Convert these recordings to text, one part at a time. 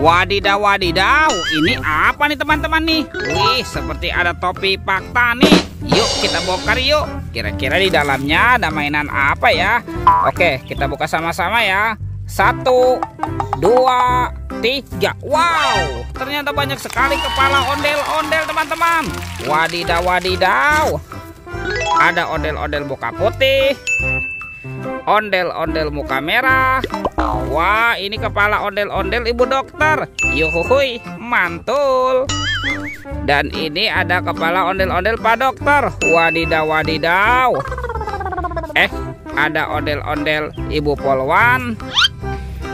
Wadidaw, wadidaw. Ini apa nih teman-teman nih? Wih, seperti ada topi fakta nih. Yuk kita bongkar yuk. Kira-kira di dalamnya ada mainan apa ya? Oke, kita buka sama-sama ya. 1, 2, 3. Wow, ternyata banyak sekali kepala ondel-ondel teman-teman. Wadidaw, wadidaw. Ada ondel-ondel muka putih, ondel-ondel muka merah. Wah, ini kepala ondel-ondel ibu dokter. Yuhuhui, mantul. Dan ini ada kepala ondel-ondel pak dokter. Wadidaw, wadidaw. Ada ondel-ondel ibu polwan.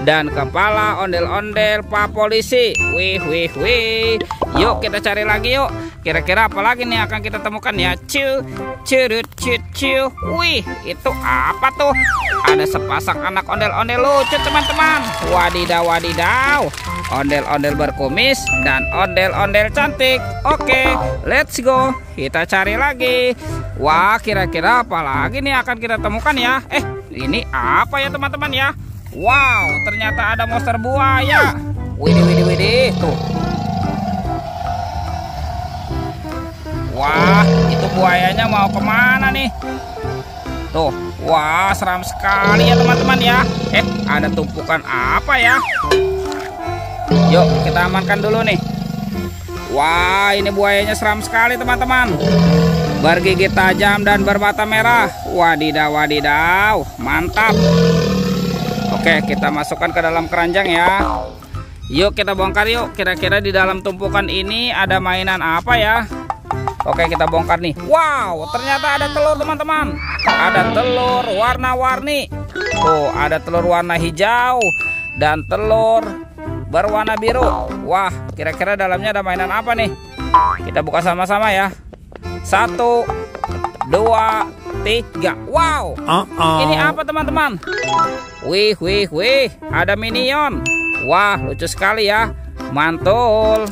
Dan kepala ondel-ondel pak polisi. Wih, wih, wih. Yuk kita cari lagi yuk. Kira-kira apa lagi nih akan kita temukan ya? Curut, cu. Wih, itu apa tuh? Ada sepasang anak ondel-ondel lucu teman-teman. Wadidaw, wadidaw. Ondel-ondel berkumis dan ondel-ondel cantik. Oke, let's go. Kita cari lagi. Wah, kira-kira apa lagi nih akan kita temukan ya? Ini apa ya teman-teman ya? Wow, ternyata ada monster buaya. Widih, widih, widih. Tuh. Wah, itu buayanya mau kemana nih? Tuh, wah seram sekali ya teman-teman ya. Ada tumpukan apa ya? Yuk kita amankan dulu nih. Wah, ini buayanya seram sekali teman-teman. Bergigi tajam dan bermata merah. Wadidaw, wadidaw. Mantap. Oke, kita masukkan ke dalam keranjang ya. Yuk kita bongkar yuk. Kira-kira di dalam tumpukan ini ada mainan apa ya? Oke, kita bongkar nih. Wow, ternyata ada telur teman-teman. Ada telur warna-warni. Tuh, ada telur warna hijau dan telur berwarna biru. Wah, kira-kira dalamnya ada mainan apa nih? Kita buka sama-sama ya. 1, 2, 3. Wow, ini apa teman-teman? Wih, wih, wih. Ada minion. Wah, lucu sekali ya. Mantul.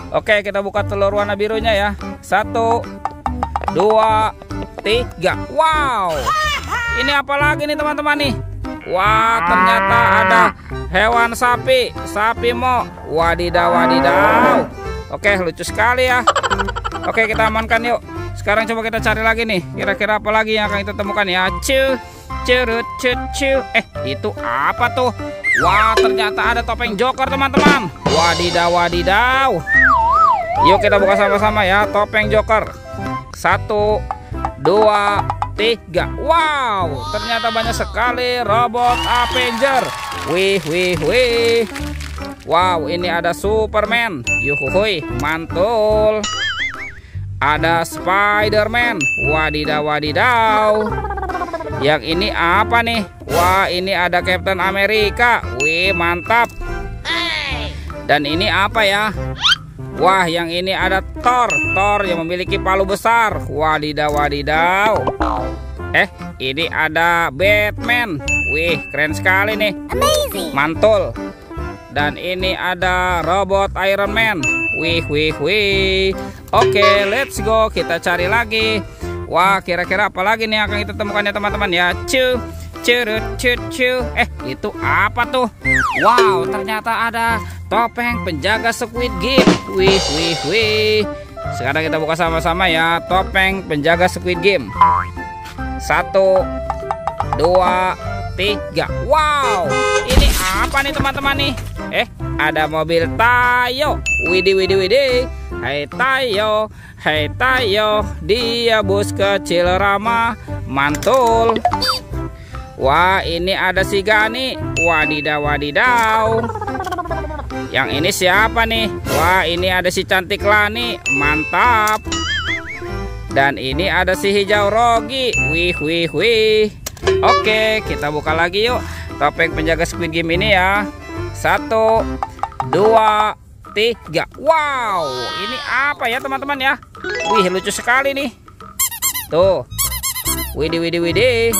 Oke, kita buka telur warna birunya ya. 1, 2, 3. Wow, ini apa lagi nih teman-teman nih? Wah, ternyata ada hewan sapi. Sapi mo. Wadidaw, wadidaw. Oke, lucu sekali ya. Oke, kita amankan yuk. Sekarang coba kita cari lagi nih. Kira-kira apa lagi yang akan kita temukan ya? Curut, cu. Itu apa tuh? Wah, ternyata ada topeng Joker teman-teman. Wadidaw, wadidaw. Yuk kita buka sama-sama ya. Topeng Joker. 1, 2, 3. Wow, ternyata banyak sekali robot Avenger. Wih, wih, wih. Wow, ini ada Superman. Yuhuhui, mantul. Ada Spiderman. Wadidaw, wadidaw. Yang ini apa nih? Wah, ini ada Captain America. Wih, mantap. Dan ini apa ya? Wah, yang ini ada Thor. Thor yang memiliki palu besar. Wadidaw, wadidaw. Ini ada Batman. Wih, keren sekali nih. Amazing. Mantul. Dan ini ada robot Iron Man. Wih, wih, wih. Oke, let's go. Kita cari lagi. Wah, kira-kira apa lagi nih akan kita temukan ya teman-teman ya? Curut, cu. Itu apa tuh? Wow, ternyata ada topeng penjaga Squid Game. Wih, wih, wih. Sekarang kita buka sama-sama ya. Topeng penjaga Squid Game. 1, 2, 3. Wow, ini apa nih teman-teman nih? Ada mobil Tayo. Widih, widih, widih. Hai Tayo, dia bus kecil ramah. Mantul. Wah, ini ada si Gani. Wadidaw, wadidaw. Yang ini siapa nih? Wah, ini ada si cantik Lani. Mantap. Dan ini ada si hijau Rogi. Wih, wih, wih. Oke, kita buka lagi yuk. Topeng penjaga Squid Game ini ya. 1, 2, 3. Wow, ini apa ya teman-teman ya? Wih, lucu sekali nih. Tuh. Widih, widih, widih.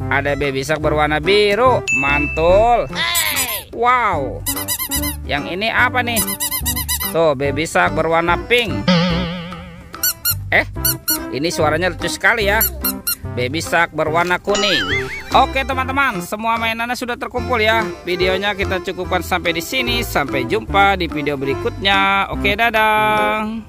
Ada baby shark berwarna biru. Mantul. Wow. Yang ini apa nih? Tuh, baby shark berwarna pink. Ini suaranya lucu sekali ya. Baby shark berwarna kuning. Oke teman-teman, semua mainannya sudah terkumpul ya. Videonya kita cukupkan sampai di sini. Sampai jumpa di video berikutnya. Oke, dadah.